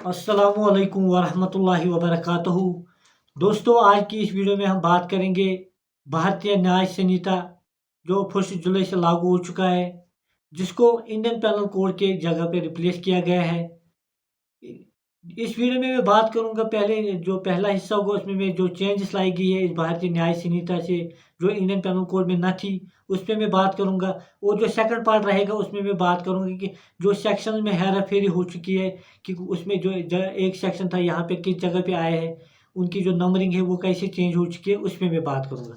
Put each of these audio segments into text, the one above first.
अस्सलामुअलैकुम वरहमतुल्लाहि वबरकातुहू। दोस्तों, आज की इस वीडियो में हम बात करेंगे भारतीय न्याय संहिता जो 1 जुलाई से लागू हो चुका है, जिसको इंडियन पैनल कोड के जगह पे रिप्लेस किया गया है। इस वीडियो में मैं बात करूंगा, पहले जो पहला हिस्सा होगा उसमें मैं जो चेंजेस लाई गई है इस भारतीय न्याय संहिता से जो इंडियन पैनल कोड में न थी उस पर मैं बात करूंगा। और जो सेकंड पार्ट रहेगा उसमें मैं बात करूंगा कि जो सेक्शन में हेरा फेरी हो चुकी है कि उसमें जो एक सेक्शन था यहाँ पे किस जगह पे आया है, उनकी जो नंबरिंग है वो कैसे चेंज हो चुकी है उस पर मैं बात करूंगा।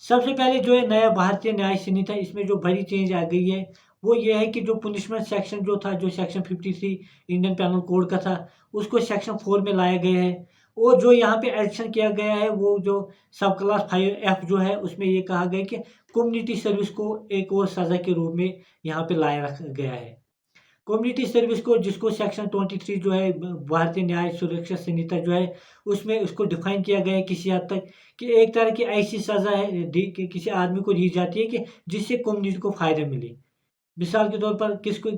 सबसे पहले जो है नया भारतीय न्याय संहिता, इसमें जो बड़ी चेंज आ गई है वो ये है कि जो पुनिशमेंट सेक्शन जो था, जो सेक्शन 53 इंडियन पैनल कोड का था, उसको सेक्शन 4 में लाया गया है। और जो यहाँ पे एडिशन किया गया है वो जो सब क्लास 5F जो है उसमें ये कहा गया है कि कम्युनिटी सर्विस को एक और सज़ा के रूप में यहाँ पे लाया रखा गया है। कम्युनिटी सर्विस को, जिसको सेक्शन 23 जो है भारतीय न्याय सुरक्षा संहिता जो है उसमें उसको डिफाइन किया गया है किसी हद तक कि एक तरह की ऐसी सज़ा है कि किसी आदमी को दी जाती है कि जिससे कम्युनिटी को फ़ायदा मिले। मिसाल के तौर पर किसको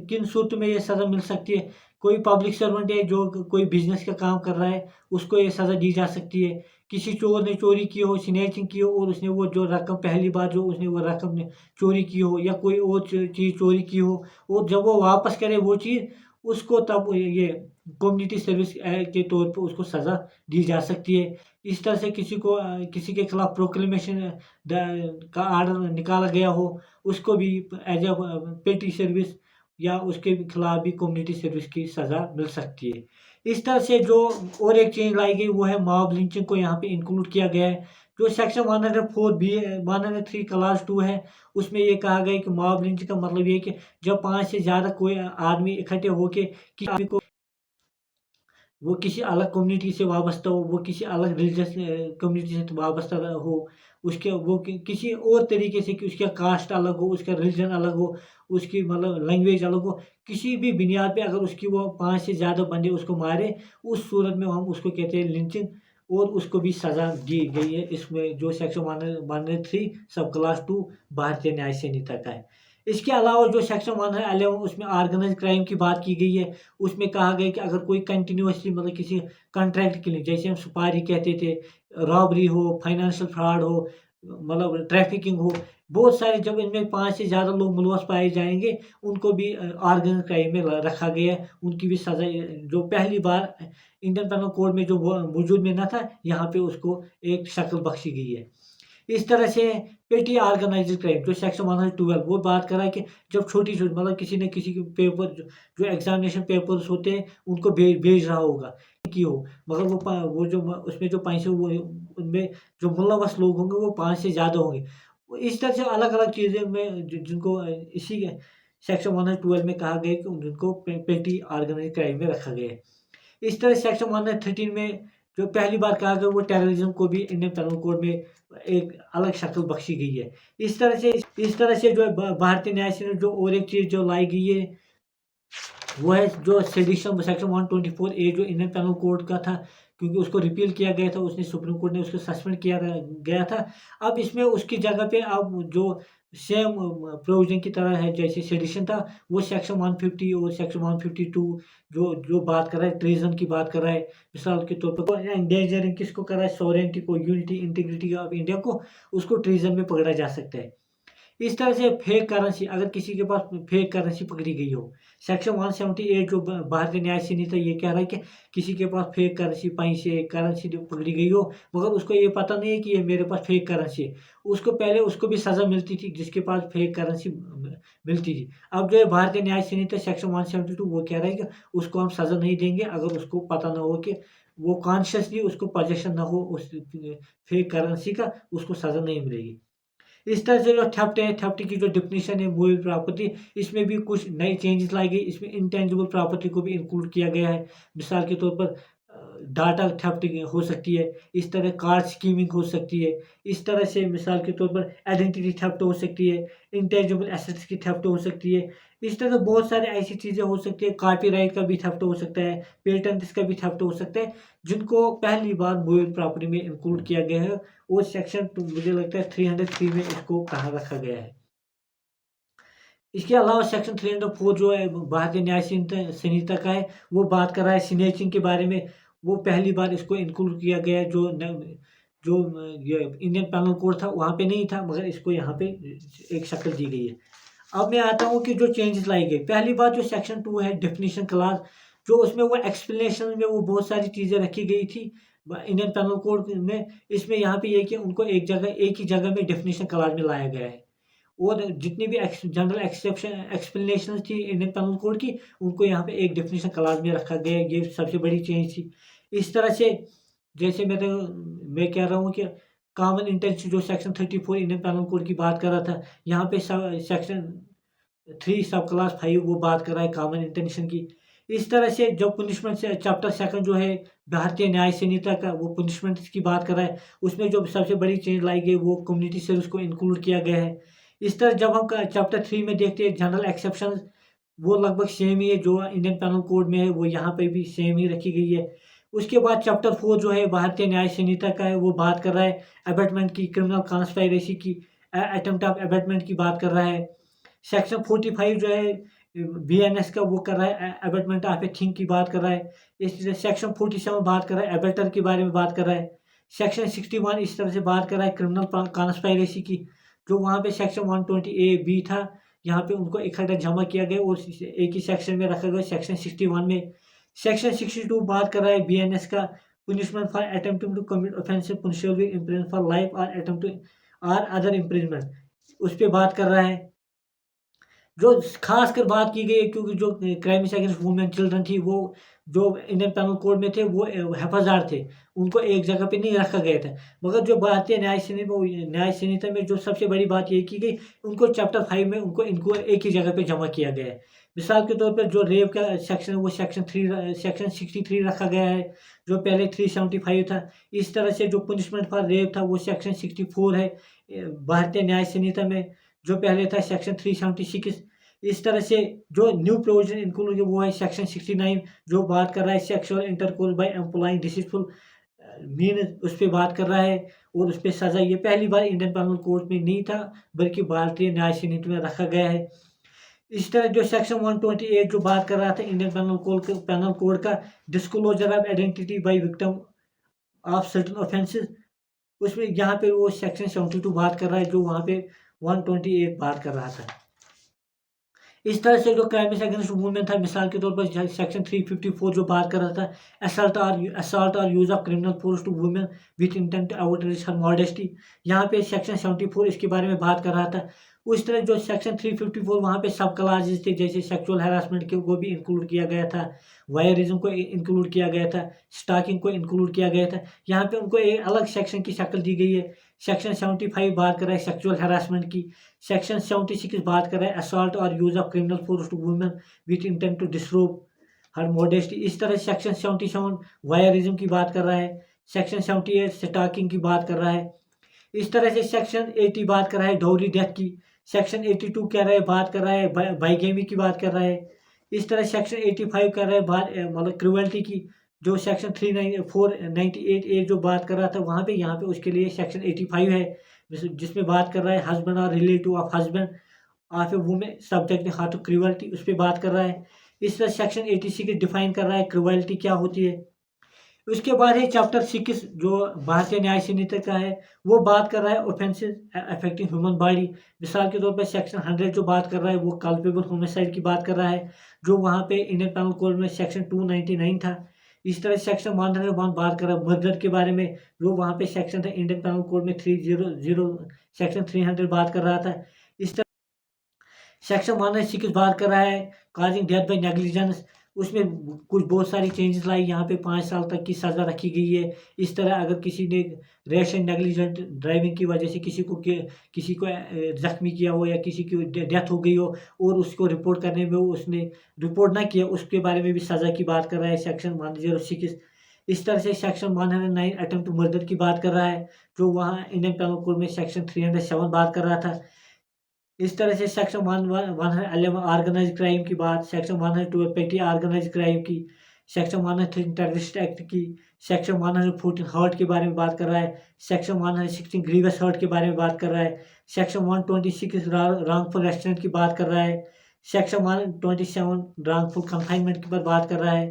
किन सूरतों में ये सज़ा मिल सकती है। कोई पब्लिक सर्वेंट है जो कोई बिजनेस का काम कर रहा है, उसको ये सज़ा दी जा सकती है। किसी चोर ने चोरी की हो, स्नैचिंग की हो और उसने वो जो रकम पहली बार जो उसने वो रकम ने चोरी की हो या कोई और चीज़ चोरी की हो और जब वो वापस करे वो चीज़, उसको तब ये कम्युनिटी सर्विस के तौर पर उसको सज़ा दी जा सकती है। इस तरह से किसी के खिलाफ प्रोक्लेमेशन का आर्डर निकाला गया हो, उसको भी एज अ पेटी सर्विस या उसके खिलाफ भी कम्युनिटी सर्विस की सज़ा मिल सकती है। इस तरह से जो और एक चेंज लाई गई वो है मॉब लिंचिंग को यहाँ पे इंक्लूड किया गया है। जो सेक्शन 104 बी 103 क्लास 2 है उसमें ये कहा गया है कि मॉब लिंचिंग का मतलब ये है कि जब 5 से ज़्यादा कोई आदमी इकट्ठे होके किसी आदमी को, वो किसी अलग कम्युनिटी से वाबस्ता हो, वो किसी अलग रिलीजियस कम्युनिटी से वाबस्ता हो, उसके वो किसी और तरीके से कि उसका कास्ट अलग हो, उसका रिलीजन अलग हो, उसकी मतलब लैंग्वेज अलग हो, किसी भी बुनियाद पे अगर उसकी वो 5 से ज़्यादा बंदे उसको मारे, उस सूरत में हम उसको कहते हैं लिंचिंग। और उसको भी सज़ा दी गई है इसमें जो सेक्शन 103 सब क्लास 2 भारतीय न्याय संहिता का है। इसके अलावा जो सेक्शन 111 उसमें ऑर्गेनाइज्ड क्राइम की बात की गई है। उसमें कहा गया कि अगर कोई कंटिन्यूअसली मतलब किसी कॉन्ट्रैक्ट के लिए, जैसे हम सुपारी कहते थे, रॉबरी हो, फाइनेंशियल फ्रॉड हो, मतलब ट्रैफिकिंग हो, बहुत सारे जब इनमें 5 से ज़्यादा लोग मुलवस पाए जाएँगे, उनको भी ऑर्गेनाइज्ड क्राइम में रखा गया है। उनकी भी सज़ा जो पहली बार इंडियन पेनल कोड में जो वो वजूद में ना था, यहाँ पे उसको एक शक्ल बख्शी गई है। इस तरह से पेटी ऑर्गेनाइज्ड क्राइम जो सेक्शन 112 वो बात कर रहा है कि जब छोटी-छोटी मतलब किसी ने किसी के पेपर जो एग्ज़ामिनेशन पेपर्स होते हैं उनको भेज रहा होगा की हो, मगर वो जो उसमें जो पैसे वो उनमें जो मुलव्वस लोग होंगे वो 5 से ज़्यादा होंगे। वो इस तरह से अलग-अलग चीज़ें में जिनको इसी सेक्शन 112 में कहा गया है कि उनको पेटी ऑर्गेनाइज्ड क्राइम में रखा गया है। इस तरह सेक्शन 113 में जो पहली बार कहा गया वो टेररिज्म को भी इंडियन पेनल कोड में एक अलग शक्ल बख्शी गई है। इस तरह से जो भारतीय न्याय संहिता जो और एक चीज़ जो लाई गई है वो है जो सेडिशन सेक्शन 124 ए जो इंडियन पेनल कोड का था, क्योंकि उसको रिपील किया गया था, उसने सुप्रीम कोर्ट ने उसको सस्पेंड किया गया था। अब इसमें उसकी जगह पे अब जो सेम प्रोविज़न की तरह है जैसे सेडिशन था, वो सेक्शन 150 और सेक्शन 152 जो जो बात कर रहा है ट्रेज़न की बात कर रहा है। मिसाल के तौर पर एंडेंजरिंग किसको कर रहा है, सॉवरेनिटी को, यूनिटी, इंटीग्रिटी ऑफ इंडिया को, उसको ट्रेज़न में पकड़ा जा सकता है। इस तरह से फेक करेंसी, अगर किसी के पास फेक करेंसी पकड़ी गई हो, सेक्शन 178 जो भारतीय न्याय संहिता ये कह रहा है कि किसी के पास फेक करेंसी, पैसे, करेंसी जो पकड़ी गई हो, मगर उसको ये पता नहीं है कि ये मेरे पास फेक करेंसी है। उसको पहले उसको भी सज़ा मिलती थी जिसके पास फेक करेंसी मिलती थी। अब जो है भारतीय न्याय संहिता सेक्शन 172 वो कह रहा है कि उसको हम सज़ा नहीं देंगे अगर उसको पता ना हो कि वो कॉन्शियसली उसको पजेशन ना हो उस फेक करेंसी का, उसको सज़ा नहीं मिलेगी। इस तरह से जो थेफ्ट है, थेफ्ट की जो डेफिनिशन है मूवेबल प्रॉपर्टी, इसमें भी कुछ नई चेंजेस लाई गई। इसमें इंटेंजिबल प्रॉपर्टी को भी इंक्लूड किया गया है। मिसाल के तौर पर डाटा थेफ्ट हो सकती है, इस तरह कार्ड स्कीमिंग हो सकती है, इस तरह से मिसाल के तौर पर आइडेंटिटी थेफ्ट हो सकती है, इंटेंजिबल एसेट्स की थेफ्ट हो सकती है। इस तरह से बहुत सारी ऐसी चीज़ें हो सकती है, कॉपीराइट का भी थेफ्ट हो सकता है, पेटेंट्स का भी थेफ्ट हो सकता है, जिनको पहली बार मूवेबल प्रॉपर्टी में इंक्लूड किया गया है। वो सेक्शन मुझे लगता है 303 में इसको कहाँ रखा गया है। इसके अलावा सेक्शन 304 जो है भारतीय न्याय संहिता का है, वो बात कर रहा है स्नैचिंग के बारे में। वो पहली बार इसको इंक्लूड किया गया है, जो ये इंडियन पैनल कोड था वहाँ पे नहीं था, मगर इसको यहाँ पे एक शक्ल दी गई है। अब मैं आता हूँ कि जो चेंजेस लाई गई, पहली बात जो सेक्शन 2 है डेफिनेशन क्लास, जो उसमें वो एक्सप्लेनेशन में वो बहुत सारी चीज़ें रखी गई थी इंडियन पैनल कोड में। इसमें यहाँ पे ये कि उनको एक ही जगह में डेफिनेशन क्लास में लाया गया है, और जितनी भी जनरल एक्सेप्शन एक्सप्लेनेशन थी इंडियन पैनल कोड की, उनको यहाँ पे एक डेफिनेशन क्लास में रखा गया है। ये सबसे बड़ी चेंज थी। इस तरह से जैसे मैं कह रहा हूँ कि कॉमन इंटेंशन जो सेक्शन 34 इंडियन पैनल कोड की बात कर रहा था, यहाँ पे सेक्शन 3 सब क्लास 5 वो बात कर रहा है कॉमन इंटेंशन की। इस तरह से जो पनिशमेंट से चैप्टर सेकंड जो है भारतीय न्याय संहिता का, वो पनिशमेंट की बात कर रहा है। उसमें जो सबसे बड़ी चेंज लाई गई वो कम्युनिटी सर्विस को इंक्लूड किया गया है। इस तरह जब हम चैप्टर 3 में देखते हैं जनरल एक्सेप्शन, वो लगभग सेम ही है जो इंडियन पैनल कोड में है, वो यहाँ पे भी सेम ही रखी गई है। उसके बाद चैप्टर 4 जो है भारतीय न्याय संहिता का है, वो बात कर रहा है अबेटमेंट की, क्रिमिनल कॉन्स्पायरेसी की, अटेम्प्ट ऑफ अबेटमेंट की बात कर रहा है। सेक्शन 45 जो है बीएनएस का, वो कर रहा है अबेटमेंट ऑफ ए थिंग की बात कर रहा है। इस सेक्शन 47 बात कर रहा है अबेटर के बारे में बात कर रहा है। सेक्शन 61 इस तरह से बात कर रहा है क्रिमिनल कॉन्स्पायरेसी की, जो वहाँ पे सेक्शन 120A(b) था, यहाँ पे उनको इकट्ठा जमा किया गया और एक ही सेक्शन में रखा गया सेक्शन 61 में। सेक्शन 62 बात कर रहा है बीएनएस का, punishment for attempting to commit offensive punishable with imprisonment for life और अटेम्प्ट और अदर इम्प्रिजनमेंट, उस पर बात कर रहा है। जो खास कर बात की गई है, क्योंकि जो क्राइम्स अगेंस्ट वुमेन चिल्ड्रन थी, वो जो इंडियन पैनल कोड में थे वो हेफाजात थे, उनको एक जगह पे नहीं रखा गया था। मगर जो भारतीय न्याय संहिता में जो सबसे बड़ी बात ये की गई, उनको चैप्टर 5 में इनको एक ही जगह पे जमा किया गया है। मिसाल के तौर पर जो रेप का सेक्शन है वो सेक्शन 63 रखा गया है, जो पहले 375 था। इस तरह से जो पनिशमेंट फॉर रेप था वो सेक्शन 64 है भारतीय न्याय संहिता में, जो पहले था सेक्शन 376। इस तरह से जो न्यू प्रोविजन इंक्लूड वो है सेक्शन 69, जो बात कर रहा है sexual intercourse by employing deceitful mean, उस पर बात कर रहा है, और उस पर सजा ये पहली बार इंडियन पैनल कोड में नहीं था, बल्कि भारतीय न्याय संहिता में रखा गया है। इस तरह जो सेक्शन 128 जो बात कर रहा था इंडियन पैनल कोड का, disclosure of identity by victim of certain offences, उसमें यहाँ पे वो सेक्शन 72 बात कर रहा है, जो वहाँ पे 128 बात कर रहा था। इस तरह से जो क्राइम्स अगेंस्ट वुमेन था, मिसाल के तौर पर सेक्शन 354 जो बात कर रहा था असल्ट और use of criminal force to women with intent to outreach her modesty, यहाँ पे सेक्शन 74 इसके बारे में बात कर रहा था। उस तरह जो सेक्शन 354 वहाँ पे सब क्लासेज थे, जैसे सेक्सुअल हैरासमेंट के को भी इंक्लूड किया गया था, वायरिज्म को इंक्लूड किया गया था, स्टॉकिंग को इंक्लूड किया गया था। यहाँ पे उनको एक अलग सेक्शन की शक्ल दी गई है। सेक्शन 75 बात कर रहा है सेक्सुअल हैरासमेंट की, सेक्शन 76 बात कर रहा है असॉल्ट और use of criminal force to women with intent to disturb her modesty. इस तरह सेक्शन 77 वायरिज्म की बात कर रहा है, सेक्शन 78 स्टॉकिंग की बात कर रहा है। इस तरह से सेक्शन 80 बात कर रहा है डाउरी डेथ की, सेक्शन 82 कह रहा है बात कर रहा है बाइगेमी की बात कर रहा है। इस तरह सेक्शन 85 कर रहा है मतलब क्रुएल्टी की, जो सेक्शन 498A जो बात कर रहा था वहाँ पे, यहाँ पे उसके लिए सेक्शन 85 है, जिसमें बात कर रहा है हस्बैंड और relative of husband of a women subject how to cruelty, उस पर बात कर रहा है। इस तरह सेक्शन 86 डिफाइन कर रहा है क्रुएल्टी क्या होती है। उसके बाद है चैप्टर 6 जो भारतीय न्याय संहिता का है, वो बात कर रहा है ऑफेंसेस अफेक्टिंग ह्यूमन बॉडी। मिसाल के तौर पर सेक्शन 100 जो बात कर रहा है वो कल्पेबल होमिसाइड की बात कर रहा है, जो वहाँ पे इंडियन पैनल कोड में सेक्शन 299 था। इस तरह सेक्शन 101 बात कर रहा है मर्डर के बारे में, जो वहाँ पे सेक्शन था इंडियन पैनल कोड में 300 सेक्शन 300 बात कर रहा था। इस तरह सेक्शन 106 बात कर रहा है काजिंग डेथ बाय नेग्लिजेंस, उसमें कुछ बहुत सारी चेंजेस लाई, यहाँ पे 5 साल तक की सज़ा रखी गई है। इस तरह अगर किसी ने रैश एंड नेग्लिजेंट ड्राइविंग की वजह से किसी को जख्मी किया हो या किसी की डेथ हो गई हो और उसको रिपोर्ट करने में उसने रिपोर्ट ना किया, उसके बारे में भी सज़ा की बात कर रहा है सेक्शन 106। इस तरह से सेक्शन 109 अटेम्प्ट टू मर्डर की बात कर रहा है, जो वहाँ इंडियन पैनल कोड में सेक्शन 307 बात कर रहा था। इस तरह से सेक्शन 111 ऑर्गेनाइज क्राइम की बात, सेक्शन 112 पेटी ऑर्गेनाइज क्राइम की, सेक्शन 113 टेररिस्ट एक्ट की, सेक्शन 114 हर्ट के बारे में बात कर रहा है, सेक्शन 116 ग्रीवियस हर्ट के बारे में बात कर रहा है, सेक्शन 126 रॉन्गफुल एक्सीडेंट की बात कर रहा है, सेक्शन 127 रॉन्गफुल कन्फाइनमेंट की पर बात कर रहा है।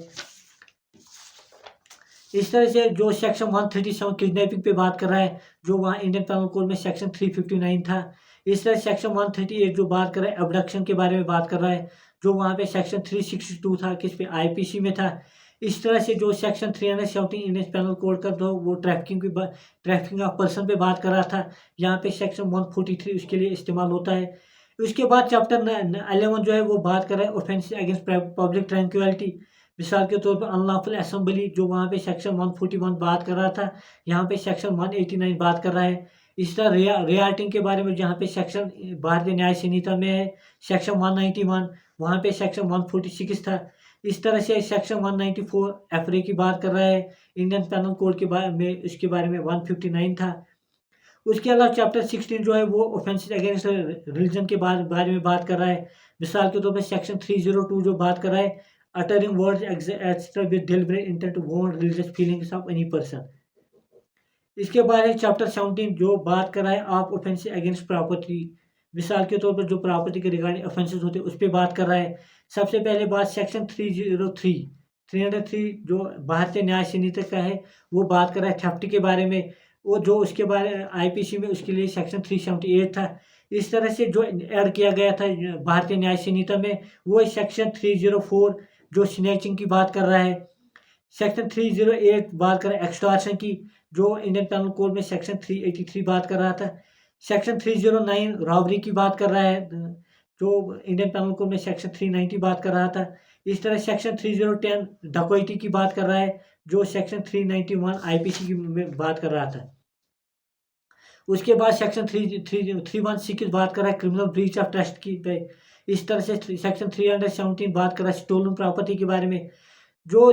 इस तरह से जो सेक्शन 137 किडनैपिंग पे बात कर रहा है, जो वहाँ इंडियन पेनल कोड में सेक्शन 359 था। इस तरह सेक्शन 138 जो बात कर रहा है अबडक्शन के बारे में बात कर रहा है, जो वहाँ पे सेक्शन 362 था, किस पे आईपीसी में था। इस तरह से जो सेक्शन 317 इंडियन पेनल कोड का जो वो ट्रैफिकिंग ऑफ पर्सन पे बात कर रहा था, यहाँ पे सेक्शन 143 उसके लिए इस्तेमाल होता है। उसके बाद चैप्टर 11 जो है वो बात कर रहा है ऑफेंस अगेंस्ट पब्लिक ट्रैंक्विलिटी। मिसाल के तौर पर अनलॉफुल असेंबली, जो वहाँ पे सेक्शन 141 बात कर रहा था, यहाँ पे सेक्शन 189 बात कर रहा है। इस तरह रियाटिंग के बारे में जहाँ पे सेक्शन भारतीय न्याय संहिता में है सेक्शन 191, वहाँ पे सेक्शन 146 था। इस तरह से सेक्शन 194 एफरे की बात कर रहा है, इंडियन पेनल कोड के बारे में उसके बारे में 159 था। उसके अलावा चैप्टर 16 जो है वो ऑफेंसेस अगेंस्ट रिलीजन के बारे में बात कर रहा है। मिसाल के तौर पर सेक्शन 302 जो बात कर रहा है uttering words etc with deliberate intent to wound religious feelings of any person। इसके बाद है चैप्टर 17 जो बात कर रहा है आप ऑफेंसेस अगेंस्ट प्रॉपर्टी। मिसाल के तौर पर जो प्रॉपर्टी के रिगार्डिंग ऑफेंसेस होते हैं उस पर बात कर रहा है। सबसे पहले बात सेक्शन 303 जो भारतीय न्याय संहिता का है वो बात कर रहा है थेफ्ट के बारे में, वो जो उसके बारे आईपीसी में उसके लिए सेक्शन 378 था। इस तरह से जो ऐड किया गया था भारतीय न्याय संहिता में वो सेक्शन 304 जो स्नैचिंग की बात कर रहा है। सेक्शन 308 बात कर रहा है एक्सटॉर्शन की, जो इंडियन पेनल कोड में सेक्शन 383 बात कर रहा था। सेक्शन 309 रॉबरी की बात कर रहा है, जो इंडियन पेनल कोड में सेक्शन 390 बात कर रहा था। इस तरह सेक्शन 3010 डकैती की बात कर रहा है, जो सेक्शन 391 आईपीसी की में बात कर रहा था। उसके बाद सेक्शन 316 बात कर रहा है क्रिमिनल ब्रीच ऑफ ट्रस्ट की पे। इस तरह से सेक्शन 317 बात कर रहा है स्टोलन प्रॉपर्टी के बारे में। जो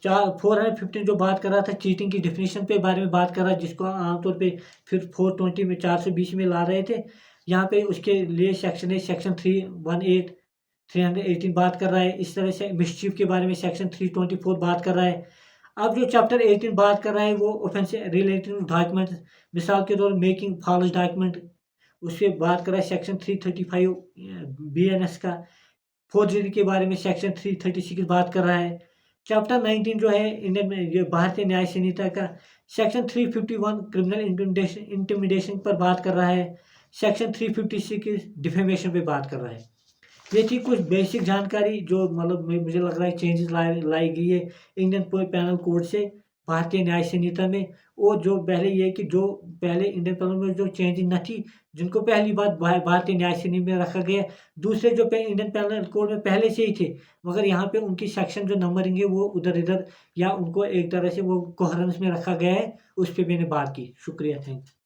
415 जो बात कर रहा था चीटिंग की डेफिनेशन पे बारे में बात कर रहा है, जिसको आमतौर पे फिर 420 में 420 में ला रहे थे। यहाँ पे उसके लिए सेक्शन है सेक्शन 318 318 बात कर रहा है। इस तरह से मिसचीफ के बारे में सेक्शन 324 बात कर रहा है। अब जो चैप्टर 18 बात कर रहा है वो ऑफेंस रिलेटेड डॉक्यूमेंट, मिसाल के तौर मेकिंग फॉल्स डॉक्यूमेंट, उस पर बात कर रहा है सेक्शन 335 BNS का। फोर्जरी के बारे में सेक्शन 336 बात कर रहा है। चैप्टर 19 जो है इंडियन में ये भारतीय न्याय संहिता का सेक्शन 351 क्रिमिनल इंटिमिडेशन पर बात कर रहा है। सेक्शन 356 डिफेमेशन पे बात कर रहा है। ये थी कुछ बेसिक जानकारी जो मतलब मुझे लग रहा है चेंजेस लाई गई है इंडियन पेनल कोड से भारतीय न्याय संहिता में। और जो पहले ये कि जो पहले इंडियन पेनल में जो चेंजेस न थी, जिनको पहली बात भारतीय न्याय संहिता में रखा गया, दूसरे जो इंडियन पेनल कोड में पहले से ही थे, मगर यहाँ पे उनकी सेक्शन जो नंबरिंग है वो उधर इधर या उनको एक तरह से वो कोहरेंस में रखा गया है, उस पर मैंने बात की। शुक्रिया, थैंक यू।